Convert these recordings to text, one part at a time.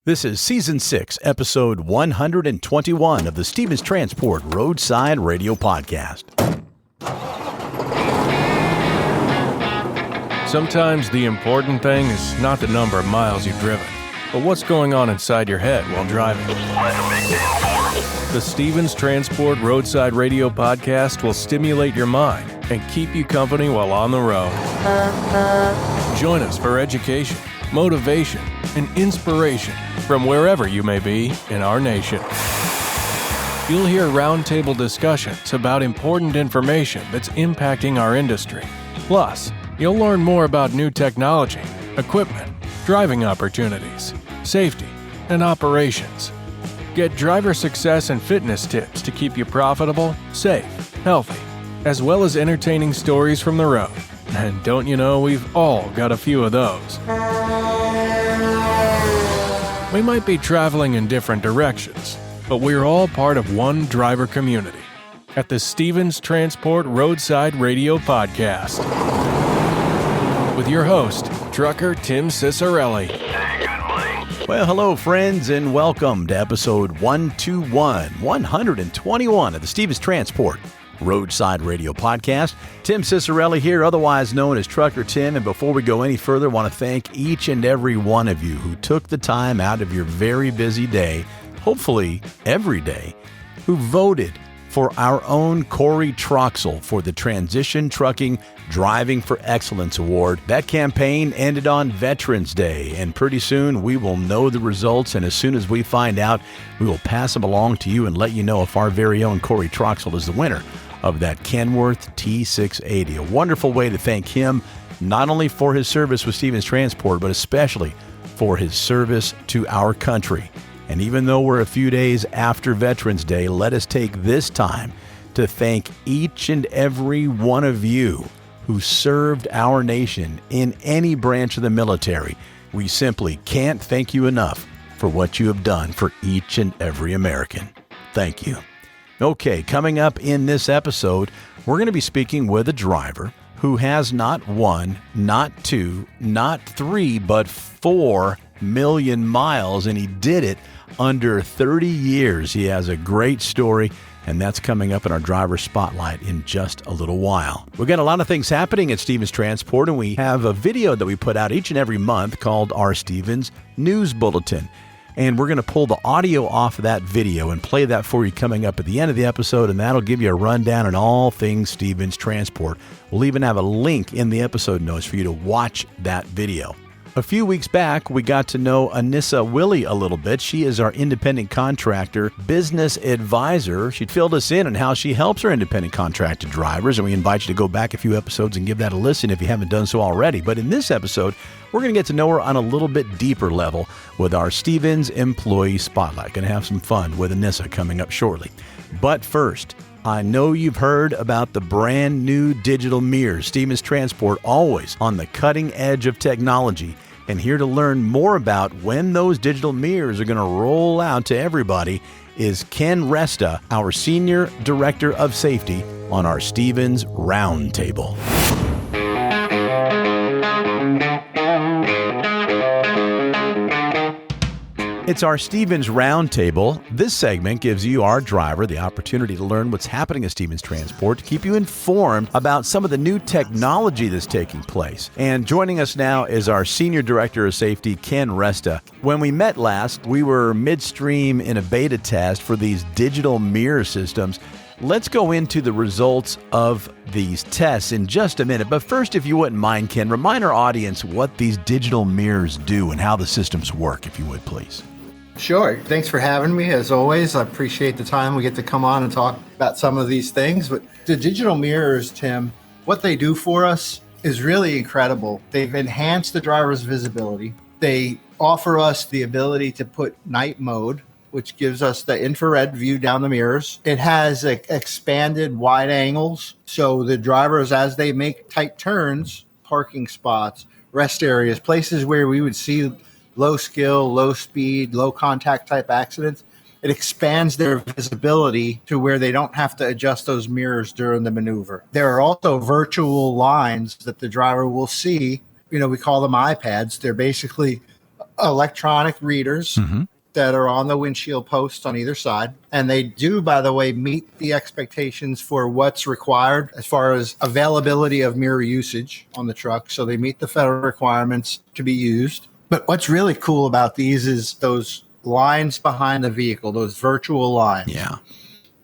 This is Season 6, Episode 121 of the Stevens Transport Roadside Radio Podcast. Sometimes the important thing is not the number of miles you've driven, but what's going on inside your head while driving. The Stevens Transport Roadside Radio Podcast will stimulate your mind and keep you company while on the road. Join us for education, motivation, and inspiration from wherever you may be in our nation. You'll hear roundtable discussions about important information that's impacting our industry. Plus, you'll learn more about new technology, equipment, driving opportunities, safety, and operations. Get driver success and fitness tips to keep you profitable, safe, healthy, as well as entertaining stories from the road. And don't you know, we've all got a few of those. We might be traveling in different directions, but we're all part of one driver community at the Stevens Transport Roadside Radio Podcast. With your host, trucker Tim Cicciarelli. Hey, good morning. Well, hello, friends, and welcome to Episode 121 of the Stevens Transport Roadside Radio Podcast. Tim Cicciarelli here, otherwise known as Trucker Tim. And before we go any further, I want to thank each and every one of you who took the time out of your very busy day, hopefully every day, who voted for our own Corey Troxel for the Transition Trucking Driving for Excellence Award. That campaign ended on Veterans Day, and pretty soon we will know the results, and as soon as we find out, we will pass them along to you and let you know if our very own Corey Troxel is the winner of that Kenworth T680. A wonderful way to thank him, not only for his service with Stevens Transport, but especially for his service to our country. And even though we're a few days after Veterans Day, let us take this time to thank each and every one of you who served our nation in any branch of the military. We simply can't thank you enough for what you have done for each and every American. Thank you. Okay, coming up in this episode, we're going to be speaking with a driver who has not one, not two, not three, but 4 million miles, and he did it under 30 years. He has a great story, and that's coming up in our driver spotlight in just a little while. We've got a lot of things happening at Stevens Transport, and we have a video that we put out each and every month called our Stevens News Bulletin. And we're going to pull the audio off of that video and play that for you coming up at the end of the episode, and that'll give you a rundown on all things Stevens Transport. We'll even have a link in the episode notes for you to watch that video. A few weeks back, we got to know Anissa Willie a little bit. She is our independent contractor business advisor. She filled us in on how she helps her independent contractor drivers, and we invite you to go back a few episodes and give that a listen if you haven't done so already. But in this episode, we're going to get to know her on a little bit deeper level with our Stevens Employee Spotlight. Going to have some fun with Anissa coming up shortly. But first, I know you've heard about the brand new digital mirrors. Stevens Transport, always on the cutting edge of technology. And here to learn more about when those digital mirrors are going to roll out to everybody is Ken Resta, our Senior Director of Safety on our Stevens Roundtable. It's our Stevens Roundtable. This segment gives you, our driver, the opportunity to learn what's happening at Stevens Transport, to keep you informed about some of the new technology that's taking place. And joining us now is our Senior Director of Safety, Ken Resta. When we met last, we were midstream in a beta test for these digital mirror systems. Let's go into the results of these tests in just a minute. But first, if you wouldn't mind, Ken, remind our audience what these digital mirrors do and how the systems work, if you would, please. Sure. Thanks for having me. As always, I appreciate the time we get to come on and talk about some of these things. But the digital mirrors, Tim, what they do for us is really incredible. They've enhanced the driver's visibility. They offer us the ability to put night mode, which gives us the infrared view down the mirrors. It has expanded wide angles. So the drivers, as they make tight turns, parking spots, rest areas, places where we would see low skill, low speed, low contact type accidents, it expands their visibility to where they don't have to adjust those mirrors during the maneuver. There are also virtual lines that the driver will see. We call them iPads. They're basically electronic readers that are on the windshield posts on either side. And they do, by the way, meet the expectations for what's required as far as availability of mirror usage on the truck. So they meet the federal requirements to be used. But what's really cool about these is those lines behind the vehicle, those virtual lines. Yeah.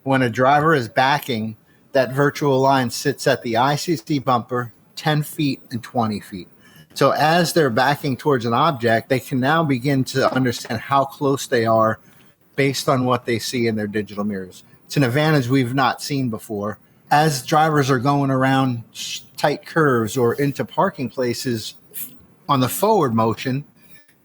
When a driver is backing, that virtual line sits at the ICC bumper 10 feet and 20 feet. So as they're backing towards an object, they can now begin to understand how close they are based on what they see in their digital mirrors. It's an advantage we've not seen before. As drivers are going around tight curves or into parking places on the forward motion,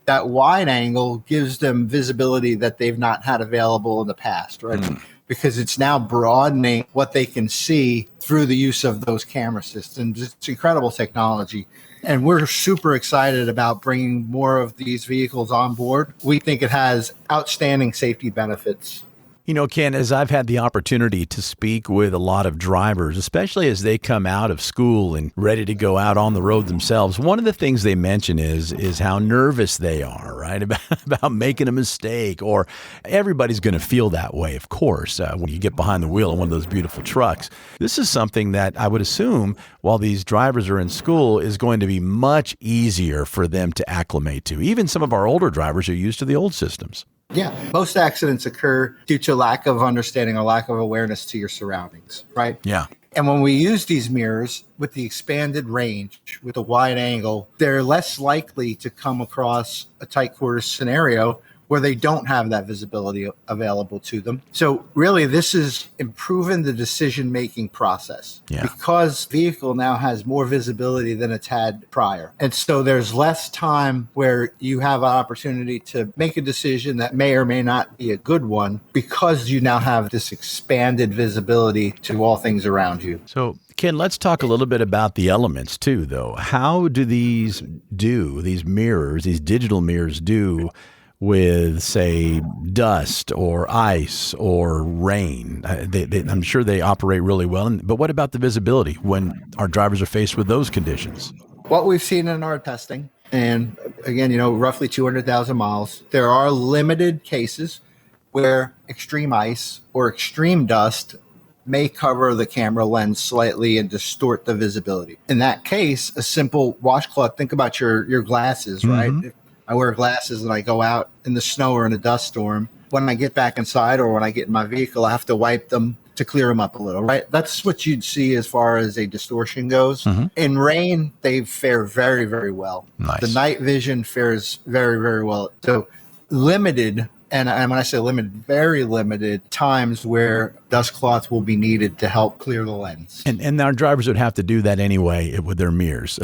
that wide angle gives them visibility that they've not had available in the past, right? Because it's now broadening what they can see through the use of those camera systems. It's incredible technology. And we're super excited about bringing more of these vehicles on board. We think it has outstanding safety benefits. You know, Ken, as I've had the opportunity to speak with a lot of drivers, especially as they come out of school and ready to go out on the road themselves, one of the things they mention is how nervous they are, right, about making a mistake. Or everybody's going to feel that way, of course, when you get behind the wheel of one of those beautiful trucks. This is something that I would assume, while these drivers are in school, is going to be much easier for them to acclimate to. Even some of our older drivers are used to the old systems. Yeah, most accidents occur due to lack of understanding or lack of awareness to your surroundings, right? Yeah. And when we use these mirrors with the expanded range, with a wide angle, they're less likely to come across a tight quarters scenario where they don't have that visibility available to them. So really, this is improving the decision-making process because vehicle now has more visibility than it's had prior. And so there's less time where you have an opportunity to make a decision that may or may not be a good one because you now have this expanded visibility to all things around you. So, Ken, let's talk a little bit about the elements too, though. How do these mirrors, these digital mirrors do with, say, dust or ice or rain? I'm sure they operate really well. But what about the visibility when our drivers are faced with those conditions? What we've seen in our testing, and again, roughly 200,000 miles, there are limited cases where extreme ice or extreme dust may cover the camera lens slightly and distort the visibility. In that case, a simple washcloth, think about your glasses, right? I wear glasses and I go out in the snow or in a dust storm. When I get back inside or when I get in my vehicle, I have to wipe them to clear them up a little, right? That's what you'd see as far as a distortion goes. In rain, they fare very, very well. Nice. The night vision fares very, very well. So limited, and when I say limited, very limited times where dust cloth will be needed to help clear the lens. And our drivers would have to do that anyway with their mirrors.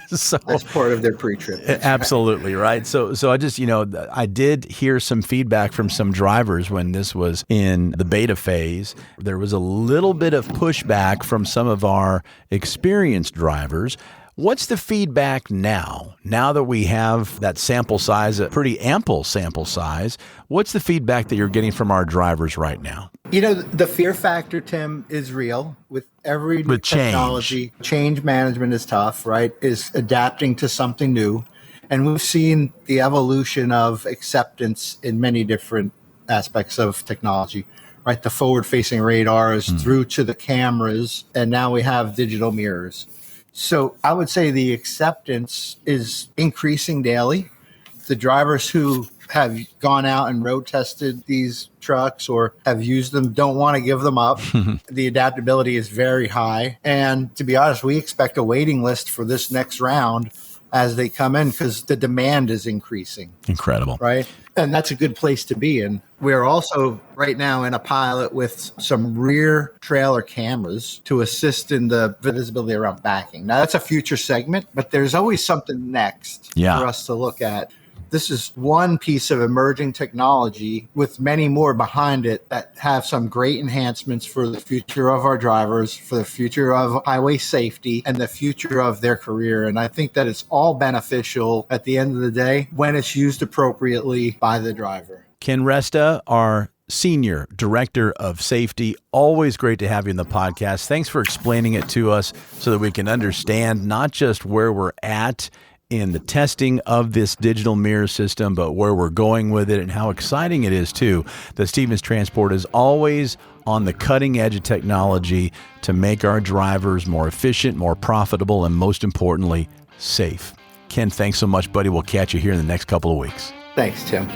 So that's part of their pre-trip. Absolutely, right? So I just, I did hear some feedback from some drivers when this was in the beta phase. There was a little bit of pushback from some of our experienced drivers. What's the feedback now that we have that sample size, a pretty ample sample size? What's the feedback that you're getting from our drivers right now? The fear factor, Tim, is real with every new technology. Change management is tough, right? Is adapting to something new. And we've seen the evolution of acceptance in many different aspects of technology, right? The forward-facing radars through to the cameras, and now we have digital mirrors. So I would say the acceptance is increasing daily. The drivers who have gone out and road tested these trucks or have used them don't want to give them up. The adaptability is very high. And to be honest, we expect a waiting list for this next round as they come in because the demand is increasing. Incredible. Right? And that's a good place to be in. We're also right now in a pilot with some rear trailer cameras to assist in the visibility around backing. Now, that's a future segment, but there's always something next for us to look at. This is one piece of emerging technology with many more behind it that have some great enhancements for the future of our drivers, for the future of highway safety, and the future of their career. And I think that it's all beneficial at the end of the day when it's used appropriately by the driver. Ken Resta, our Senior Director of Safety. Always great to have you in the podcast. Thanks for explaining it to us so that we can understand not just where we're at in the testing of this digital mirror system, but where we're going with it and how exciting it is, too. The Stevens Transport is always on the cutting edge of technology to make our drivers more efficient, more profitable, and most importantly, safe. Ken, thanks so much, buddy. We'll catch you here in the next couple of weeks. Thanks, Tim.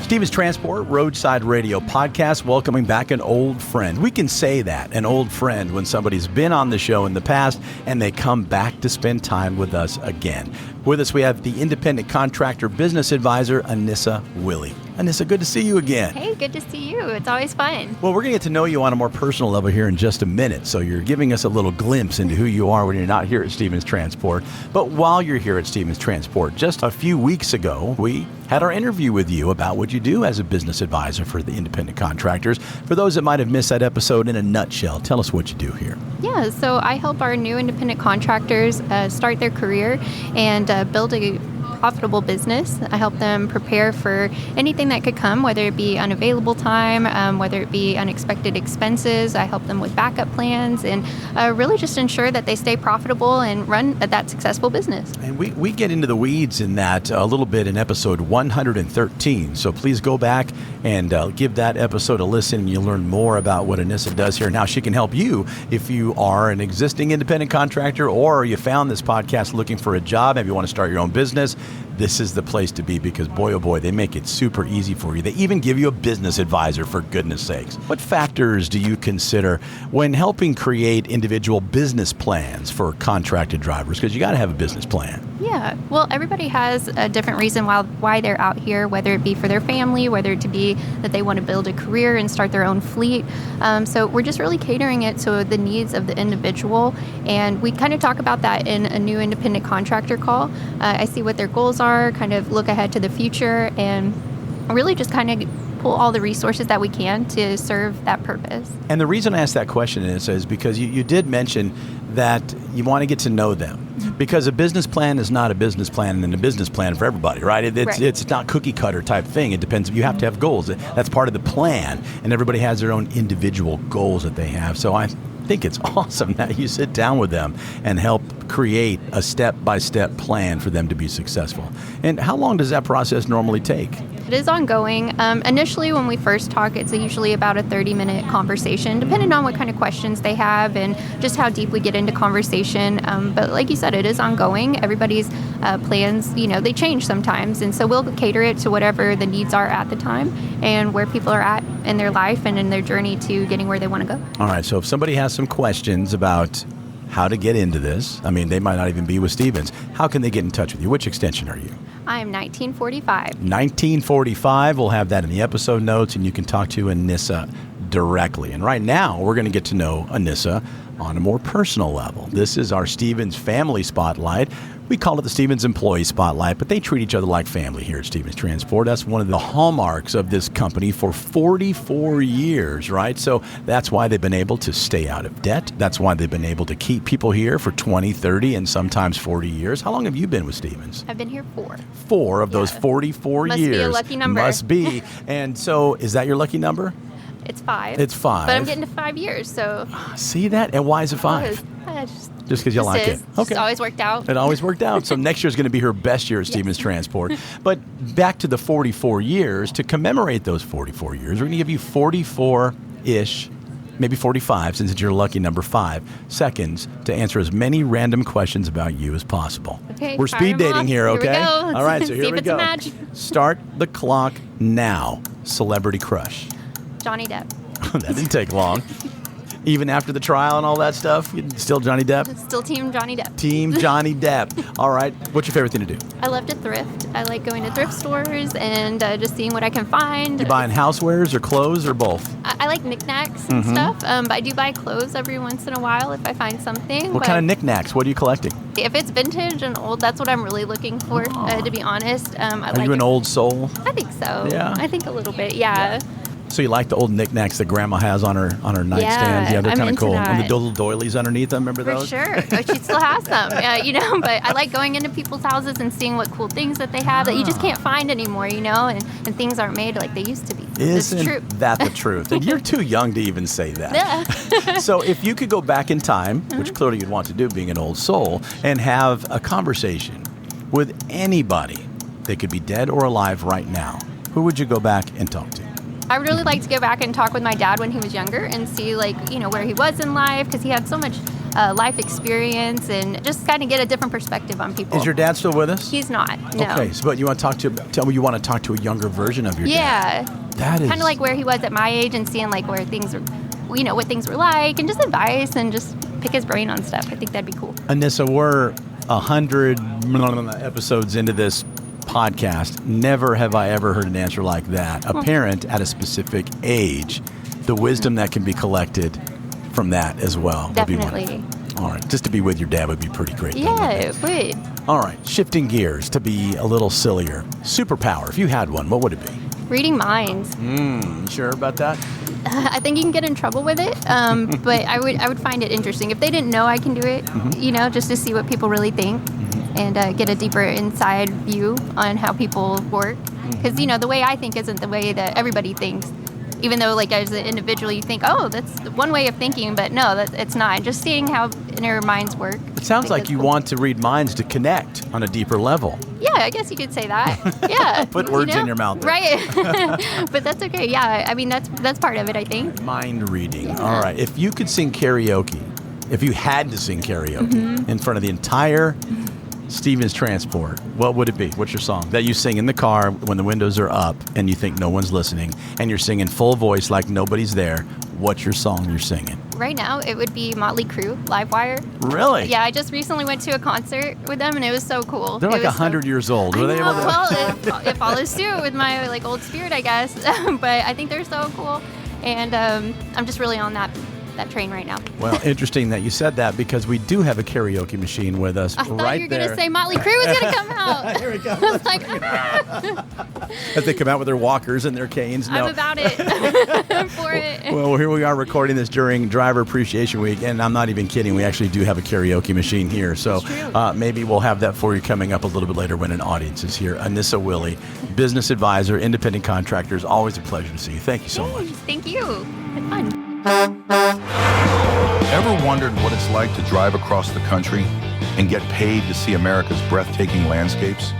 Stevens Transport Roadside Radio Podcast, welcoming back an old friend. We can say that, an old friend, when somebody's been on the show in the past and they come back to spend time with us again. With us, we have the independent contractor business advisor, Anissa Willie. Anissa, good to see you again. Hey, good to see you. It's always fun. Well, we're going to get to know you on a more personal level here in just a minute. So you're giving us a little glimpse into who you are when you're not here at Stevens Transport. But while you're here at Stevens Transport, just a few weeks ago, we had our interview with you about what you do as a business advisor for the independent contractors. For those that might have missed that episode, in a nutshell, tell us what you do here. Yeah, so I help our new independent contractors start their career and build a profitable business. I help them prepare for anything that could come, whether it be unavailable time, whether it be unexpected expenses. I help them with backup plans and really just ensure that they stay profitable and run that successful business. And we get into the weeds in that a little bit in episode 113. So please go back and give that episode a listen, and you'll learn more about what Anissa does here and how she can help you if you are an existing independent contractor or you found this podcast looking for a job, maybe you want to start your own business. This is the place to be because, boy, oh boy, they make it super easy for you. They even give you a business advisor, for goodness sakes. What factors do you consider when helping create individual business plans for contracted drivers? Because you got to have a business plan. Yeah, well, everybody has a different reason why they're out here, whether it be for their family, whether it to be that they want to build a career and start their own fleet. So we're just really catering it to the needs of the individual. And we kind of talk about that in a new independent contractor call. I see what their goals are, kind of look ahead to the future, and really just kind of pull all the resources that we can to serve that purpose. And the reason I asked that question is because you did mention that you want to get to know them. Because a business plan is not a business plan and a business plan for everybody, right? It's not cookie cutter type thing. It depends. You have to have goals. That's part of the plan, and everybody has their own individual goals that they have. So I think it's awesome that you sit down with them and help create a step-by-step plan for them to be successful. And how long does that process normally take? It is ongoing. Initially, when we first talk, it's usually about a 30-minute conversation, depending on what kind of questions they have and just how deep we get into conversation. But like you said, it is ongoing. Everybody's plans, they change sometimes. And so we'll cater it to whatever the needs are at the time and where people are at in their life and in their journey to getting where they want to go. All right. So if somebody has some questions about how to get into this, they might not even be with Stevens. How can they get in touch with you? Which extension are you? I am 1945. 1945. We'll have that in the episode notes, and you can talk to Anissa directly. And right now, we're going to get to know Anissa on a more personal level. This is our Stevens Family Spotlight. We call it the Stevens Employee Spotlight, but they treat each other like family here at Stevens Transport. That's one of the hallmarks of this company for 44 years, right? So that's why they've been able to stay out of debt. That's why they've been able to keep people here for 20, 30, and sometimes 40 years. How long have you been with Stevens? I've been here 4. 4 of those 44 Must years. Must be a lucky number. Must be. And so is that your lucky number? It's 5. It's 5. But I'm getting to 5 years, so. See that? And why is it 5? Just because you like it. Okay. It's always worked out. It always worked out. So next year is going to be her best year at Stevens Transport. But back to the 44 years, to commemorate those 44 years, we're going to give you 44-ish, maybe 45, since it's your lucky number 5, seconds to answer as many random questions about you as possible. Okay, we're speed dating here, okay? Here we go. All right, so here we go. Start the clock now. Celebrity crush. Johnny Depp. That didn't take long. Even after the trial and all that stuff, still Johnny Depp? Still Team Johnny Depp. Team Johnny Depp. All right. What's your favorite thing to do? I love to thrift. I like going to thrift stores and just seeing what I can find. You buying housewares or clothes or both? I like knickknacks and stuff, but I do buy clothes every once in a while if I find something. What kind of knickknacks? What are you collecting? If it's vintage and old, that's what I'm really looking for, to be honest. Are you an old soul? I think so. Yeah? I think a little bit, yeah. So you like the old knickknacks that Grandma has on her nightstand? Yeah, they're I'm kind of into cool. that. And the little doilies underneath them, remember For those? sure. Oh, she still has them, but I like going into people's houses and seeing what cool things that they have that you just can't find anymore, and things aren't made like they used to be. Isn't it's true. that the truth? And you're too young to even say that. Yeah. So if you could go back in time, which clearly you'd want to do being an old soul, and have a conversation with anybody, they could be dead or alive right now, who would you go back and talk to? I would really like to go back and talk with my dad when he was younger and see, where he was in life, because he had so much life experience, and just kind of get a different perspective on people. Is your dad still with us? He's not, no. Okay, but you want to tell me you want to talk to a younger version of your dad. Yeah. That is kind of like where he was at my age and seeing where things were, what things were like, and just advice and just pick his brain on stuff. I think that'd be cool. Anissa, we're 100 episodes into this podcast. Never have I ever heard an answer like that. A parent at a specific age, the wisdom that can be collected from that as well. Definitely. All right. Just to be with your dad would be pretty great. Yeah, it would. All right. Shifting gears to be a little sillier. Superpower, if you had one, what would it be? Reading minds. You sure about that? I think you can get in trouble with it, but I would find it interesting. If they didn't know I can do it, just to see what people really think. And get a deeper inside view on how people work. Because, the way I think isn't the way that everybody thinks. Even though, as an individual, you think, oh, that's one way of thinking, but no, it's not. Just seeing how inner minds work. It sounds like you want to read minds to connect on a deeper level. Yeah, I guess you could say that. Yeah. Put words in your mouth. Right. But that's okay. Yeah, I mean, that's part of it, I think. Mind reading. Yeah. All right. If you could sing karaoke, if you had to sing karaoke in front of the entire Stevens Transport, what would it be? What's your song that you sing in the car when the windows are up and you think no one's listening and you're singing full voice like nobody's there? What's your song you're singing? Right now, it would be Motley Crue, Livewire. Really? Yeah, I just recently went to a concert with them, and it was so cool. They're like 100 years old. Were they able to? Well, it follows suit with my old spirit, I guess. But I think they're so cool, and I'm just really on that train right now. Well, interesting that you said that, because we do have a karaoke machine with us I thought right you were there. going to say Motley Crue was going to come out. Here we go. I was like, as they come out with their walkers and their canes. No. I'm about it. I'm for it. Well, here we are recording this during Driver Appreciation Week, and I'm not even kidding. We actually do have a karaoke machine here, so maybe we'll have that for you coming up a little bit later when an audience is here. Anissa Willie, business advisor, independent contractors. Always a pleasure to see you. Thank you so much. Thank you. Had fun. Ever wondered what it's like to drive across the country and get paid to see America's breathtaking landscapes?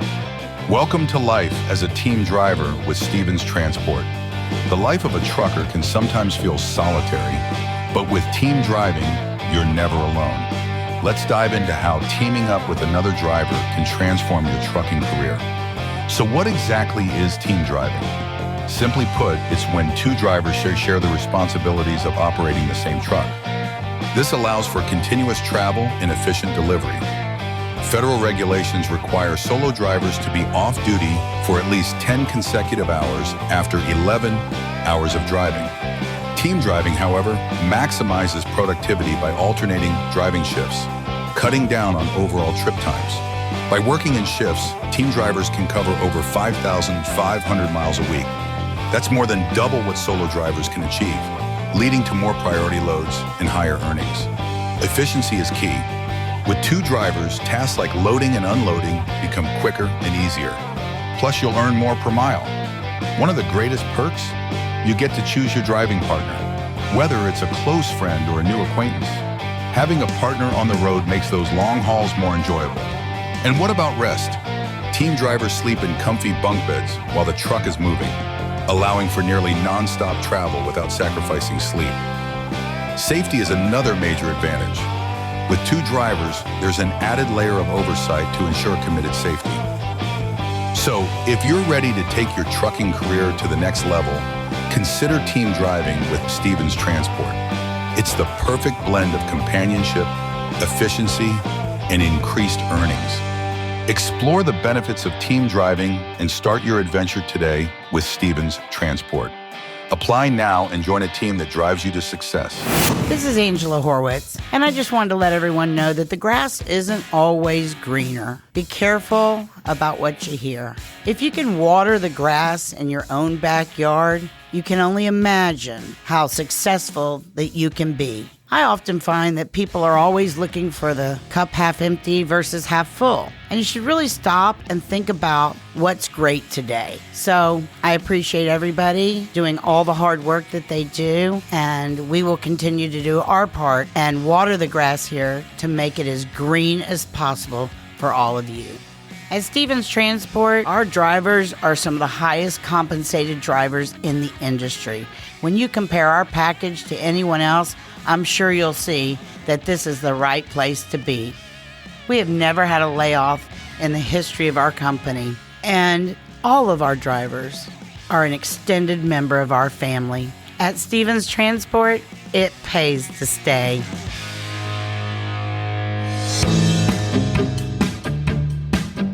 Welcome to life as a team driver with Stevens Transport. The life of a trucker can sometimes feel solitary, but with team driving, you're never alone. Let's dive into how teaming up with another driver can transform your trucking career. So what exactly is team driving? Simply put, it's when two drivers share the responsibilities of operating the same truck. This allows for continuous travel and efficient delivery. Federal regulations require solo drivers to be off duty for at least 10 consecutive hours after 11 hours of driving. Team driving, however, maximizes productivity by alternating driving shifts, cutting down on overall trip times. By working in shifts, team drivers can cover over 5,500 miles a week. That's more than double what solo drivers can achieve, leading to more priority loads and higher earnings. Efficiency is key. With two drivers, tasks like loading and unloading become quicker and easier. Plus, you'll earn more per mile. One of the greatest perks? You get to choose your driving partner, whether it's a close friend or a new acquaintance. Having a partner on the road makes those long hauls more enjoyable. And what about rest? Team drivers sleep in comfy bunk beds while the truck is moving, allowing for nearly non-stop travel without sacrificing sleep. Safety is another major advantage. With two drivers, there's an added layer of oversight to ensure committed safety. So, if you're ready to take your trucking career to the next level, consider team driving with Stevens Transport. It's the perfect blend of companionship, efficiency, and increased earnings. Explore the benefits of team driving and start your adventure today with Stevens Transport. Apply now and join a team that drives you to success. This is Angela Horwitz, and I just wanted to let everyone know that the grass isn't always greener. Be careful about what you hear. If you can water the grass in your own backyard, you can only imagine how successful that you can be. I often find that people are always looking for the cup half empty versus half full. And you should really stop and think about what's great today. So I appreciate everybody doing all the hard work that they do. And we will continue to do our part and water the grass here to make it as green as possible for all of you. At Stevens Transport, our drivers are some of the highest compensated drivers in the industry. When you compare our package to anyone else, I'm sure you'll see that this is the right place to be. We have never had a layoff in the history of our company, and all of our drivers are an extended member of our family. At Stevens Transport, it pays to stay.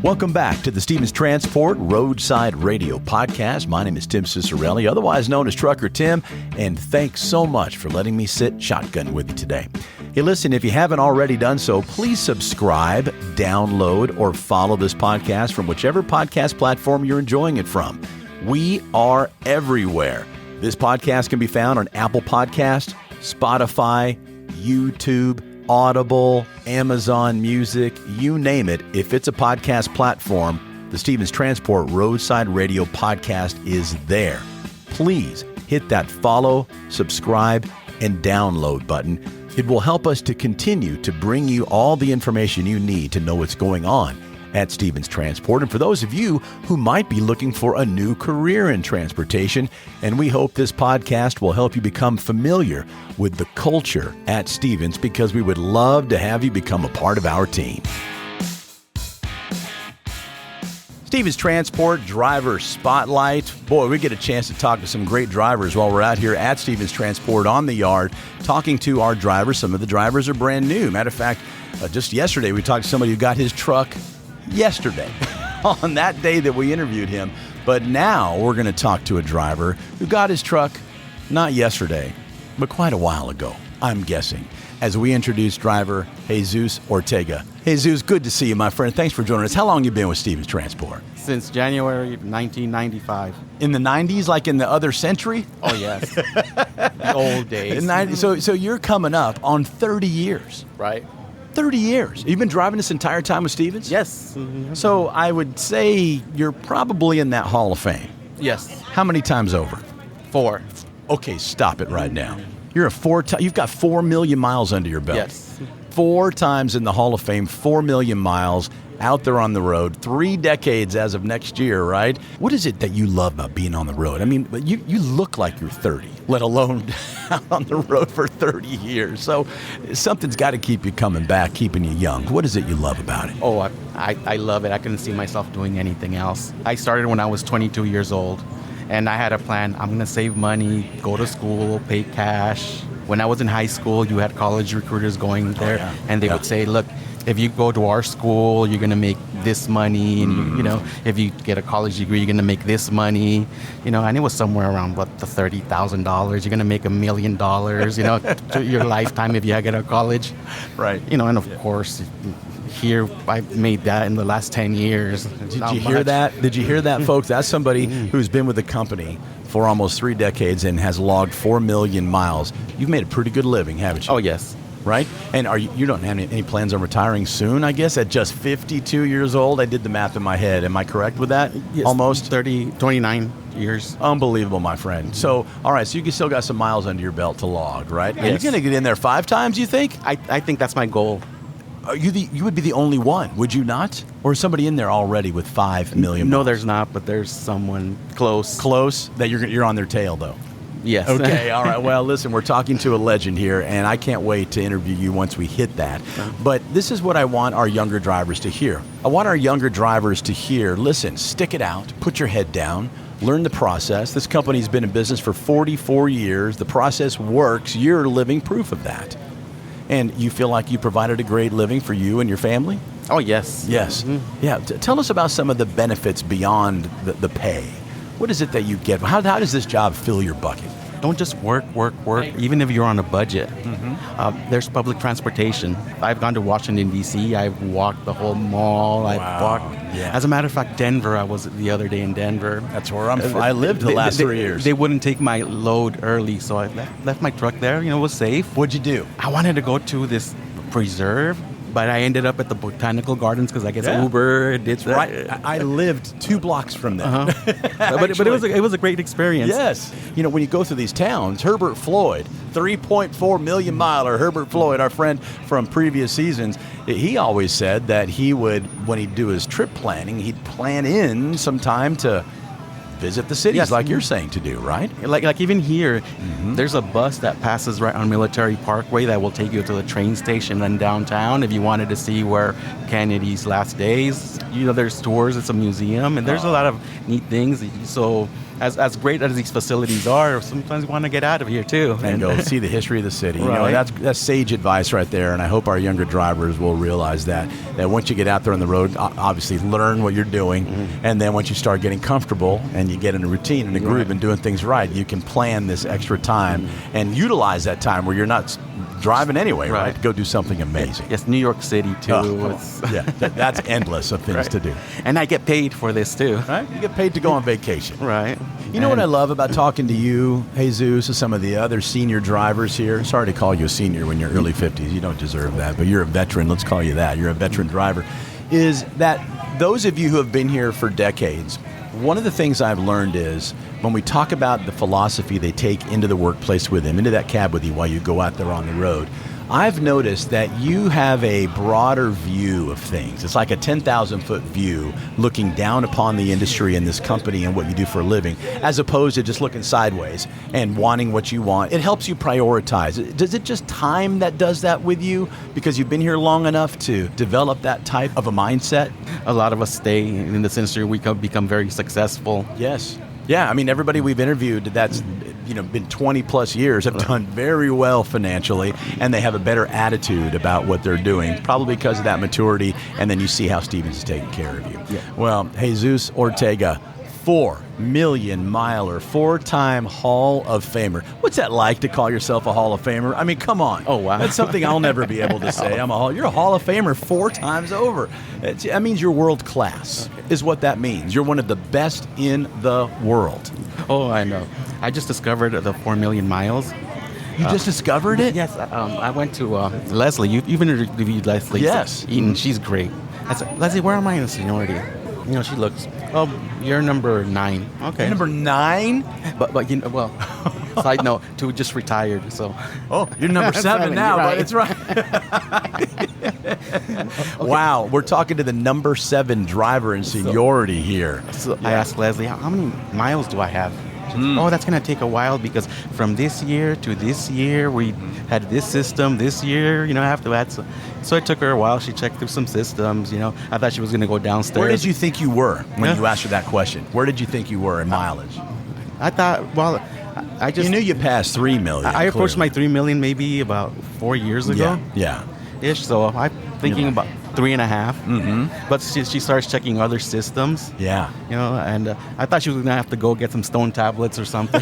Welcome back to the Stevens Transport Roadside Radio Podcast. My name is Tim Cicciarelli, otherwise known as Trucker Tim, and thanks so much for letting me sit shotgun with you today. Hey, listen, if you haven't already done so, please subscribe, download, or follow this podcast from whichever podcast platform you're enjoying it from. We are everywhere. This podcast can be found on Apple Podcast, Spotify, YouTube, Audible, Amazon Music, you name it. If it's a podcast platform, the Stevens Transport Roadside Radio Podcast is there. Please hit that follow, subscribe, and download button. It will help us to continue to bring you all the information you need to know what's going on at Stevens Transport. And for those of you who might be looking for a new career in transportation, and we hope this podcast will help you become familiar with the culture at Stevens, because we would love to have you become a part of our team. Stevens Transport Driver Spotlight. Boy, we get a chance to talk to some great drivers while we're out here at Stevens Transport on the yard, talking to our drivers. Some of the drivers are brand new. Matter of fact, just yesterday we talked to somebody who got his truck yesterday on that day that we interviewed him. But now we're going to talk to a driver who got his truck not yesterday, but quite a while ago, I'm guessing, as we introduce driver Jesus Ortega. Jesus, good to see you, my friend. Thanks for joining us. How long have you been with Stevens Transport? Since January 1995. In the 90s, like in the other century? Oh, yes. The old days. So you're coming up on 30 years. Right. 30 years. You've been driving this entire time with Stevens? Yes. So I would say you're probably in that Hall of Fame. Yes. How many times over? 4. Okay, stop it right now. You've got 4 million miles under your belt. Yes. 4 times in the Hall of Fame, 4 million miles out there on the road, 3 decades as of next year, right? What is it that you love about being on the road? I mean, you look like you're 30, let alone out on the road for 30 years. So something's got to keep you coming back, keeping you young. What is it you love about it? Oh, I love it. I couldn't see myself doing anything else. I started when I was 22 years old, and I had a plan. I'm going to save money, go to school, pay cash. When I was in high school, you had college recruiters going there, and they would say, look, if you go to our school, you're going to make this money. And, you know, if you get a college degree, you're going to make this money. You know, and it was somewhere around, the $30,000. You're going to make $1 million, you know, to your lifetime if you get a college. Right. You know, and of course, here, I made that in the last 10 years. Did you hear that? Did you hear that, folks? That's somebody who's been with the company for almost 3 decades and has logged 4 million miles. You've made a pretty good living, haven't you? Oh, yes. Right? And you don't have any plans on retiring soon, I guess, at just 52 years old? I did the math in my head. Am I correct with that? Yes, almost? 29 years. Unbelievable, my friend. So, all right, so you still got some miles under your belt to log, right? Yes. Are you going to get in there 5 times, you think? I think that's my goal. You would be the only one, would you not? Or is somebody in there already with 5 million No, miles? there's not, but there's someone close. Close? That you're on their tail, though? Yes. Okay, all right. Well, listen, we're talking to a legend here, and I can't wait to interview you once we hit that. But this is what I want our younger drivers to hear. I want our younger drivers to hear, listen, stick it out, put your head down, learn the process. This company's been in business for 44 years. The process works. You're living proof of that. And you feel like you provided a great living for you and your family? Oh, yes. Yes. Mm-hmm. Yeah. Tell us about some of the benefits beyond the pay. What is it that you get? How does this job fill your bucket? Don't just work, even if you're on a budget. There's public transportation. I've gone to Washington, D.C. I've walked the whole mall. I've walked. Yeah. As a matter of fact, Denver, I was the other day in Denver. That's where I lived the last 3 years. They wouldn't take my load early, so I left my truck there. It was safe. What'd you do? I wanted to go to this preserve, but I ended up at the botanical gardens because I guess Uber. It's right. I lived 2 blocks from there. But it was a great experience. Yes. When you go through these towns, Herbert Floyd, 3.4 million miler, Herbert Floyd, our friend from previous seasons, he always said that he would, when he'd do his trip planning, he'd plan in some time to visit the cities, like you're saying to do, right? Like even here, there's a bus that passes right on Military Parkway that will take you to the train station and downtown if you wanted to see where Kennedy's last days. There's tours, it's a museum, and there's a lot of neat things. So as great as these facilities are, sometimes we want to get out of here too. And go see the history of the city. Right. That's sage advice right there, and I hope our younger drivers will realize that once you get out there on the road, obviously learn what you're doing, and then once you start getting comfortable and you get in a routine and a groove and doing things right, you can plan this extra time and utilize that time where you're not driving anyway, right? Go do something amazing. Yes, New York City too. That's endless of things to do. And I get paid for this too. Right? You get paid to go on vacation. Right. You know what I love about talking to you, Jesus, and some of the other senior drivers here? Sorry to call you a senior when you're early 50s. You don't deserve that, but you're a veteran. Let's call you that. You're a veteran driver. Is that those of you who have been here for decades, one of the things I've learned is when we talk about the philosophy they take into the workplace with them, into that cab with you while you go out there on the road, I've noticed that you have a broader view of things. It's like a 10,000-foot view looking down upon the industry and this company and what you do for a living, as opposed to just looking sideways and wanting what you want. It helps you prioritize. Does it just time that does that with you because you've been here long enough to develop that type of a mindset? A lot of us stay in this industry. We become very successful. Yes. Yeah, I mean, everybody we've interviewed that's been 20 plus years have done very well financially, and they have a better attitude about what they're doing, probably because of that maturity, and then you see how Stevens is taking care of you. Yeah. Well, Jesus Ortega, 4 million miler, 4-time Hall of Famer. What's that like to call yourself a Hall of Famer? I mean, come on. Oh, wow. That's something I'll never be able to say. You're a Hall of Famer 4 times over. That means you're world class, is what that means. You're one of the best in the world. Oh, I know. I just discovered the 4 million miles. You just discovered it? Yes. I went to Leslie. You've interviewed Leslie. Yes. Eaton. She's great. I said, Leslie, where am I in the seniority? She looks, you're number 9. Okay. Number 9? But side note, to just retired, so. Oh, you're number 7 now, right. But it's right. Wow, we're talking to the number 7 driver in seniority here. So I asked Leslie, how many miles do I have? Oh, that's going to take a while because from this year to this year, we had this system. This year, I have to add some. So it took her a while. She checked through some systems, I thought she was going to go downstairs. Where did you think you were when you asked her that question? Where did you think you were in mileage? I thought, I just... You knew you passed 3 million. I approached my 3 million maybe about 4 years ago. Yeah. Ish, so I'm thinking about 3.5. Mm-hmm. But she starts checking other systems. Yeah. And I thought she was going to have to go get some stone tablets or something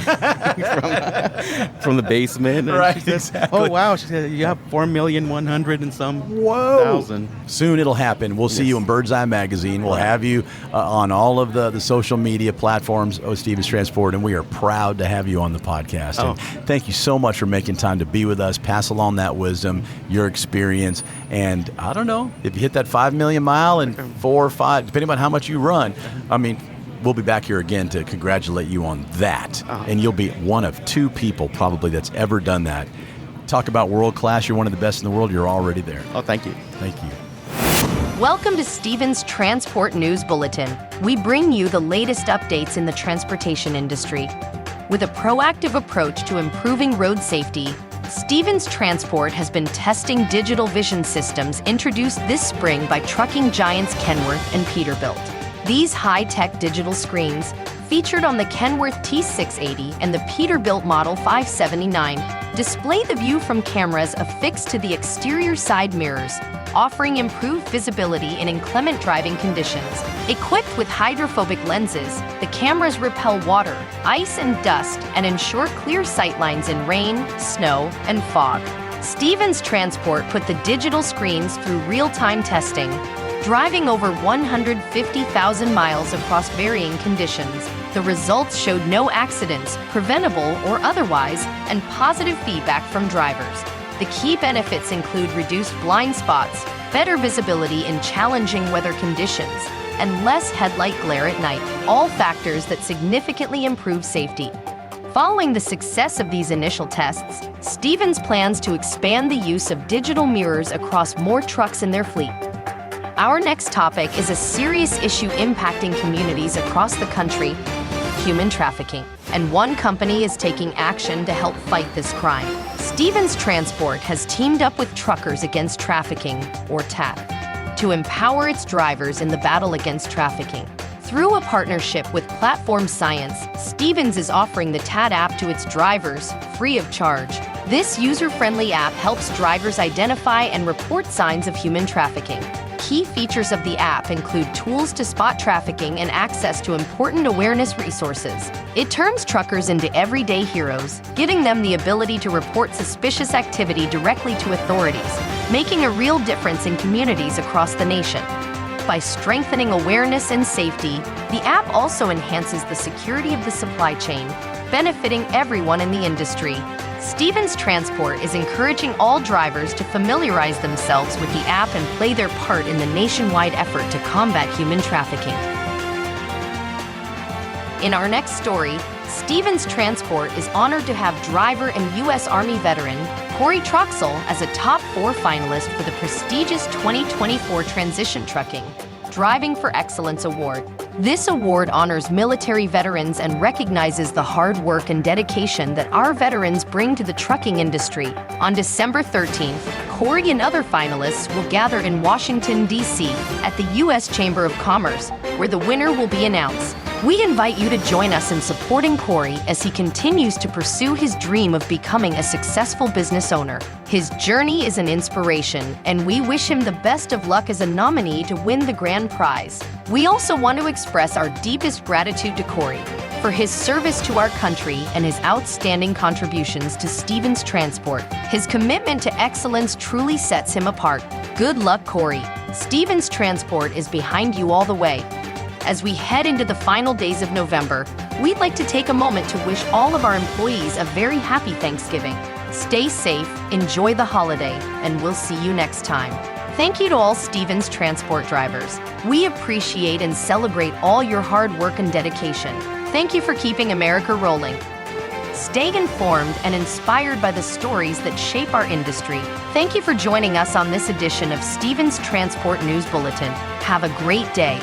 from the basement. And right, she said, exactly. Oh, wow. She said, you have 4,100,000 and some thousand. Soon it'll happen. We'll see you in Bird's Eye Magazine. We'll have you on all of the social media platforms of Stevens Transport, and we are proud to have you on the podcast. Oh. And thank you so much for making time to be with us, pass along that wisdom, your experience, and I don't know, if you hit that 5 million mile in 4 or 5, depending on how much you run, I mean, we'll be back here again to congratulate you on that. And you'll be one of 2 people probably that's ever done that. Talk about world class. You're one of the best in the world. You're already there. Oh, thank you. Thank you. Welcome to Stevens Transport News Bulletin. We bring you the latest updates in the transportation industry. With a proactive approach to improving road safety, Stevens Transport has been testing digital vision systems introduced this spring by trucking giants Kenworth and Peterbilt. These high-tech digital screens, featured on the Kenworth T680 and the Peterbilt Model 579, display the view from cameras affixed to the exterior side mirrors, offering improved visibility in inclement driving conditions. Equipped with hydrophobic lenses, the cameras repel water, ice, and dust and ensure clear sightlines in rain, snow, and fog. Stevens Transport put the digital screens through real-time testing, driving over 150,000 miles across varying conditions. The results showed no accidents, preventable or otherwise, and positive feedback from drivers. The key benefits include reduced blind spots, better visibility in challenging weather conditions, and less headlight glare at night, all factors that significantly improve safety. Following the success of these initial tests, Stevens plans to expand the use of digital mirrors across more trucks in their fleet. Our next topic is a serious issue impacting communities across the country: human trafficking. And one company is taking action to help fight this crime. Stevens Transport has teamed up with Truckers Against Trafficking, or TAT, to empower its drivers in the battle against trafficking. Through a partnership with Platform Science, Stevens is offering the TAT app to its drivers free of charge. This user-friendly app helps drivers identify and report signs of human trafficking. Key features of the app include tools to spot trafficking and access to important awareness resources. It turns truckers into everyday heroes, giving them the ability to report suspicious activity directly to authorities, making a real difference in communities across the nation. By strengthening awareness and safety, the app also enhances the security of the supply chain, benefiting everyone in the industry. Stevens Transport is encouraging all drivers to familiarize themselves with the app and play their part in the nationwide effort to combat human trafficking. In our next story, Stevens Transport is honored to have driver and U.S. Army veteran Corey Troxell as a top 4 finalist for the prestigious 2024 Transition Trucking Driving for Excellence Award. This award honors military veterans and recognizes the hard work and dedication that our veterans bring to the trucking industry. On December 13th, Corey and other finalists will gather in Washington, D.C. at the U.S. Chamber of Commerce, where the winner will be announced. We invite you to join us in supporting Corey as he continues to pursue his dream of becoming a successful business owner. His journey is an inspiration, and we wish him the best of luck as a nominee to win the grand prize. We also want to express our deepest gratitude to Corey for his service to our country and his outstanding contributions to Stevens Transport. His commitment to excellence truly sets him apart. Good luck, Corey. Stevens Transport is behind you all the way. As we head into the final days of November, we'd like to take a moment to wish all of our employees a very happy Thanksgiving. Stay safe, enjoy the holiday, and we'll see you next time. Thank you to all Stevens Transport drivers. We appreciate and celebrate all your hard work and dedication. Thank you for keeping America rolling. Stay informed and inspired by the stories that shape our industry. Thank you for joining us on this edition of Stevens Transport News Bulletin. Have a great day.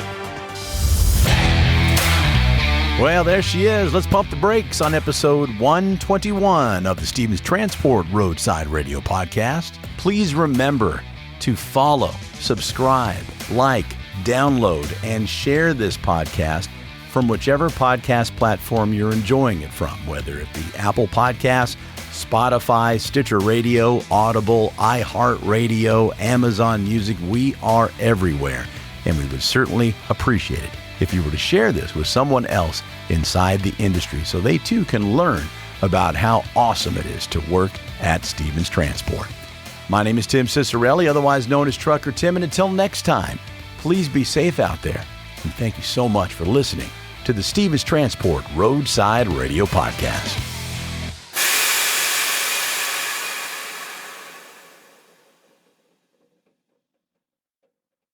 Well, there she is. Let's pump the brakes on episode 121 of the Stevens Transport Roadside Radio Podcast. Please remember to follow, subscribe, like, download, and share this podcast from whichever podcast platform you're enjoying it from, whether it be Apple Podcasts, Spotify, Stitcher Radio, Audible, iHeartRadio, Amazon Music. We are everywhere, and we would certainly appreciate it if you were to share this with someone else inside the industry so they too can learn about how awesome it is to work at Stevens Transport. My name is Tim Cicciarelli, otherwise known as Trucker Tim, and until next time, please be safe out there, and thank you so much for listening to the Stevens Transport Roadside Radio Podcast.